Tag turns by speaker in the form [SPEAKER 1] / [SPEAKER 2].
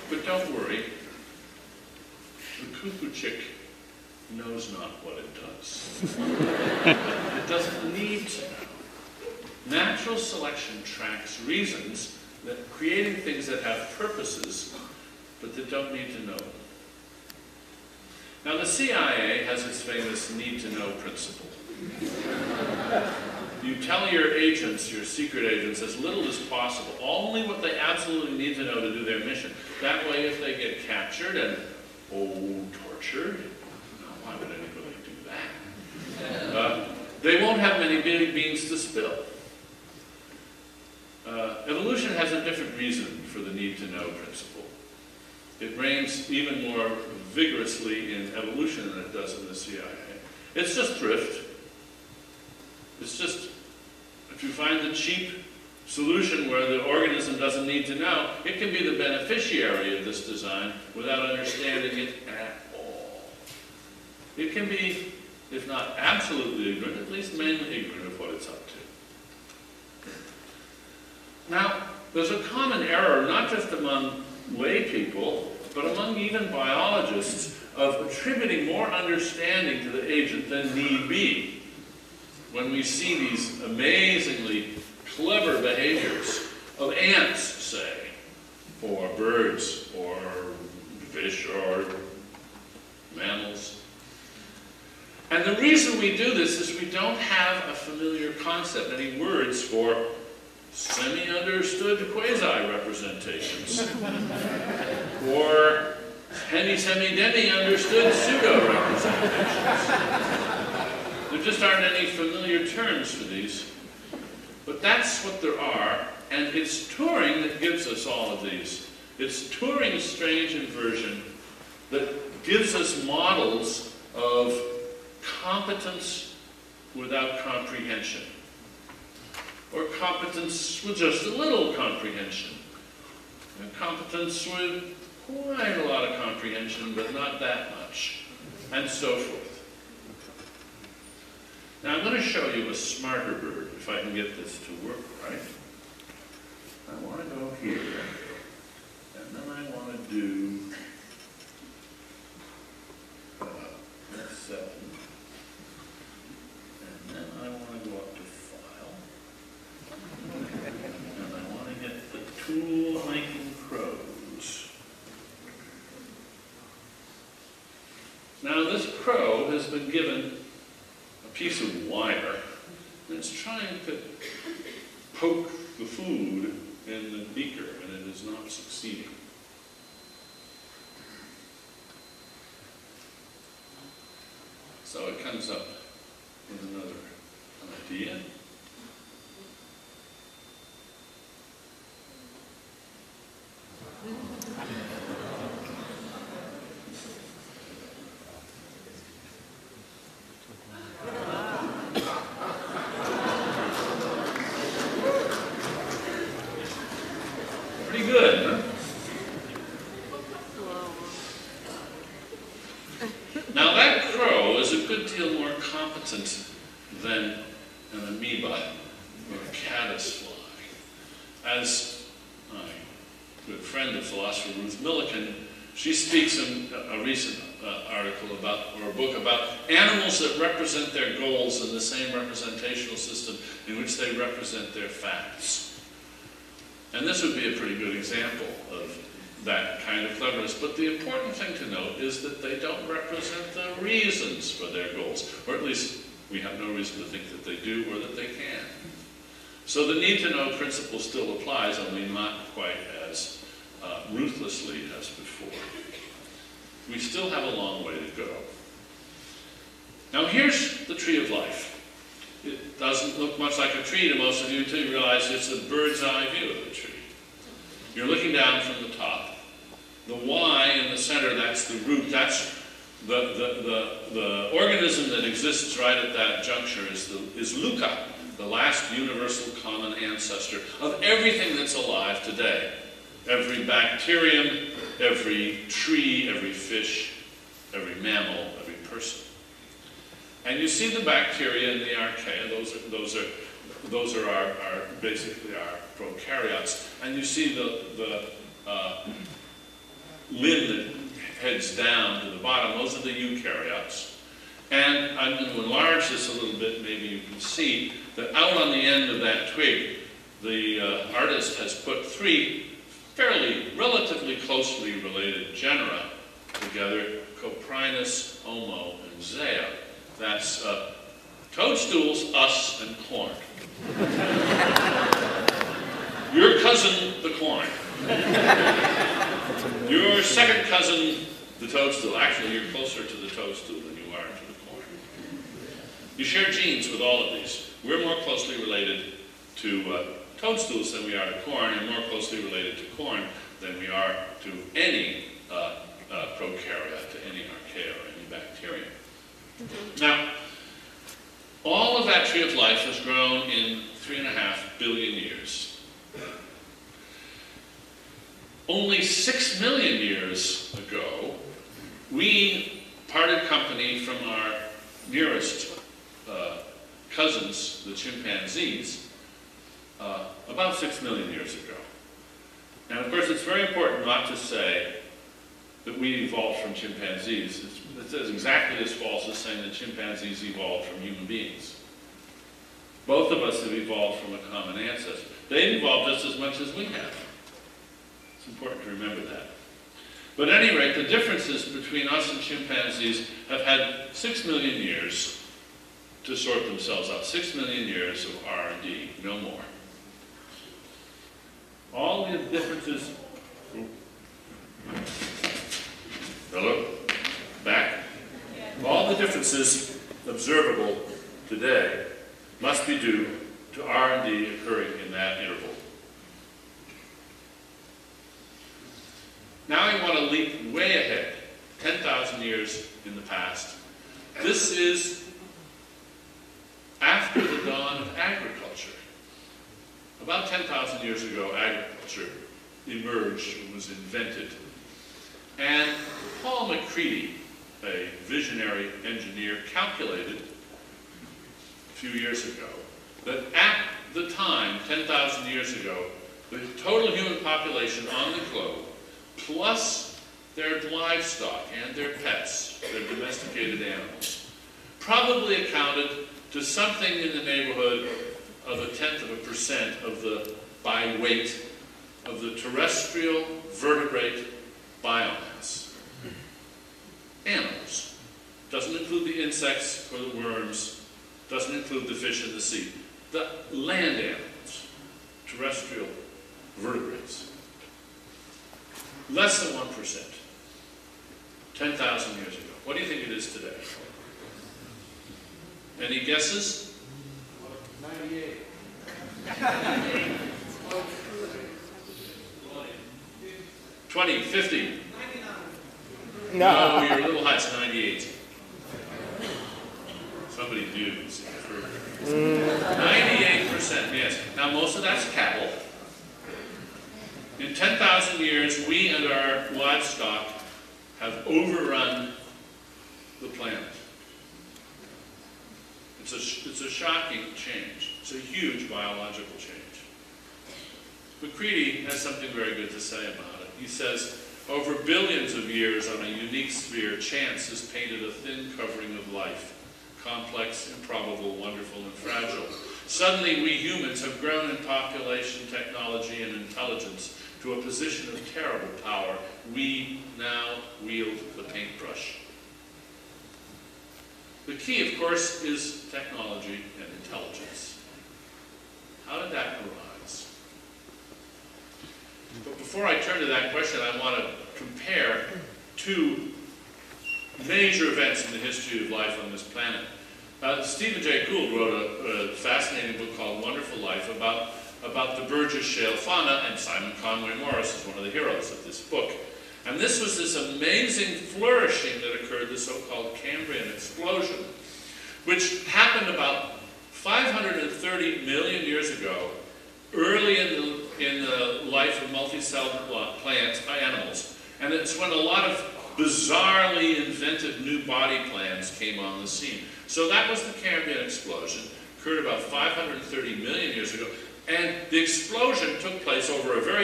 [SPEAKER 1] But don't worry, the cuckoo chick knows not what it does. It doesn't need to know. Natural selection tracks reasons, that creating things that have purposes, but that don't need to know them. Now the CIA has its famous need-to-know principle. You tell your agents, your secret agents, as little as possible, only what they absolutely need to know to do their mission. That way, if they get captured and, tortured, why would anybody do that? They won't have many beans to spill. Evolution has a different reason for the need-to-know principle. It reigns even more vigorously in evolution than it does in the CIA. It's just thrift. It's just, if you find the cheap solution where the organism doesn't need to know, it can be the beneficiary of this design without understanding it at all. It can be, if not absolutely ignorant, at least mainly ignorant of what it's up to. Now, there's a common error, not just among lay people, but among even biologists, of attributing more understanding to the agent than need be. When we see these amazingly clever behaviors of ants, say, or birds, or fish, or mammals. And the reason we do this is we don't have a familiar concept, any words for semi-understood quasi-representations, or semi-demi-understood pseudo-representations. There just aren't any familiar terms for these. But that's what there are, and it's Turing that gives us all of these. It's Turing's strange inversion that gives us models of competence without comprehension, or competence with just a little comprehension, and competence with quite a lot of comprehension, but not that much, and so forth. Now I'm going to show you a smarter bird, if I can get this to work right. I want to go here, and then I want to do 7. And then I want to go up to File. And I want to get the tool making crows. Now this crow has been given a piece of wire, and it's trying to poke the food in the beaker, and it is not succeeding. So it comes up with another idea. Pretty good, huh? Now that crow is a good deal more competent than an amoeba or a caddisfly. As my good friend, the philosopher Ruth Millikan, she speaks in a recent article about, or a book about, animals that represent their goals in the same representational system in which they represent their facts. And this would be a pretty good example of that kind of cleverness. But the important thing to note is that they don't represent the reasons for their goals, or at least we have no reason to think that they do or that they can. So the need-to-know principle still applies, only not quite as ruthlessly as before. We still have a long way to go. Now here's the tree of life. It doesn't look much like a tree to most of you until you realize it's a bird's eye view of the tree. You're looking down from the top. The Y in the center, that's the root, that's the organism that exists right at that juncture is Luca, the last universal common ancestor of everything that's alive today. Every bacterium, every tree, every fish, every mammal, every person. And you see the bacteria and the archaea, those are basically our prokaryotes. And you see the limb that heads down to the bottom. Those are the eukaryotes. And I'm going to enlarge this a little bit. Maybe you can see that out on the end of that twig, the artist has put three relatively closely related genera together: Coprinus, Homo, and Zea. That's toadstools, us, and corn. Your cousin, the corn. Your second cousin, the toadstool. Actually, you're closer to the toadstool than you are to the corn. You share genes with all of these. We're more closely related to toadstools than we are to corn, and more closely related to corn than we are to any prokaryote, to any archaea or any bacterium. Now, all of that tree of life has grown in 3.5 billion years. Only 6 million years ago, we parted company from our nearest cousins, the chimpanzees, about 6 million years ago. And of course, it's very important not to say that we evolved from chimpanzees. It's exactly as false as saying that chimpanzees evolved from human beings. Both of us have evolved from a common ancestor. They've evolved just as much as we have. It's important to remember that. But at any rate, the differences between us and chimpanzees have had 6 million years to sort themselves out. 6 million years of R&D, no more. All the differences... Hello? Back? All the differences observable today must be due to R&D occurring in that interval. Now I want to leap way ahead, 10,000 years in the past. This is after the dawn of agriculture. About 10,000 years ago, agriculture emerged and was invented. And Paul McCready, a visionary engineer, calculated a few years ago that at the time, 10,000 years ago, the total human population on the globe, plus their livestock and their pets, their domesticated animals, probably accounted to something in the neighborhood of 0.1% of the, by weight, of the terrestrial vertebrate biomass. Animals. Doesn't include the insects or the worms, doesn't include the fish in the sea. The land animals, terrestrial vertebrates. Less than 1%, 10,000 years ago. What do you think it is today? Any guesses?
[SPEAKER 2] 98.
[SPEAKER 1] 20, 50.
[SPEAKER 2] No.
[SPEAKER 1] No, you're a little high, it's 98. Somebody knew. 98%, yes. Now most of that's cattle. In 10,000 years, we and our livestock have overrun the planet. It's a shocking change. It's a huge biological change. McCready has something very good to say about it. He says, over billions of years on a unique sphere, chance has painted a thin covering of life, complex, improbable, wonderful, and fragile. Suddenly, we humans have grown in population, technology, and intelligence to a position of terrible power. We now wield the paintbrush. The key, of course, is technology and intelligence. How did that arise? But before I turn to that question, I want to compare two major events in the history of life on this planet. Stephen Jay Gould wrote a fascinating book called Wonderful Life about the Burgess Shale fauna, and Simon Conway Morris is one of the heroes of this book. And this was this amazing flourishing that occurred, the so-called Cambrian explosion, which happened about 530 million years ago, early in the life of multicelled plants, animals. And it's when a lot of bizarrely invented new body plans came on the scene. So that was the Cambrian explosion, occurred about 530 million years ago, and the explosion took place over a very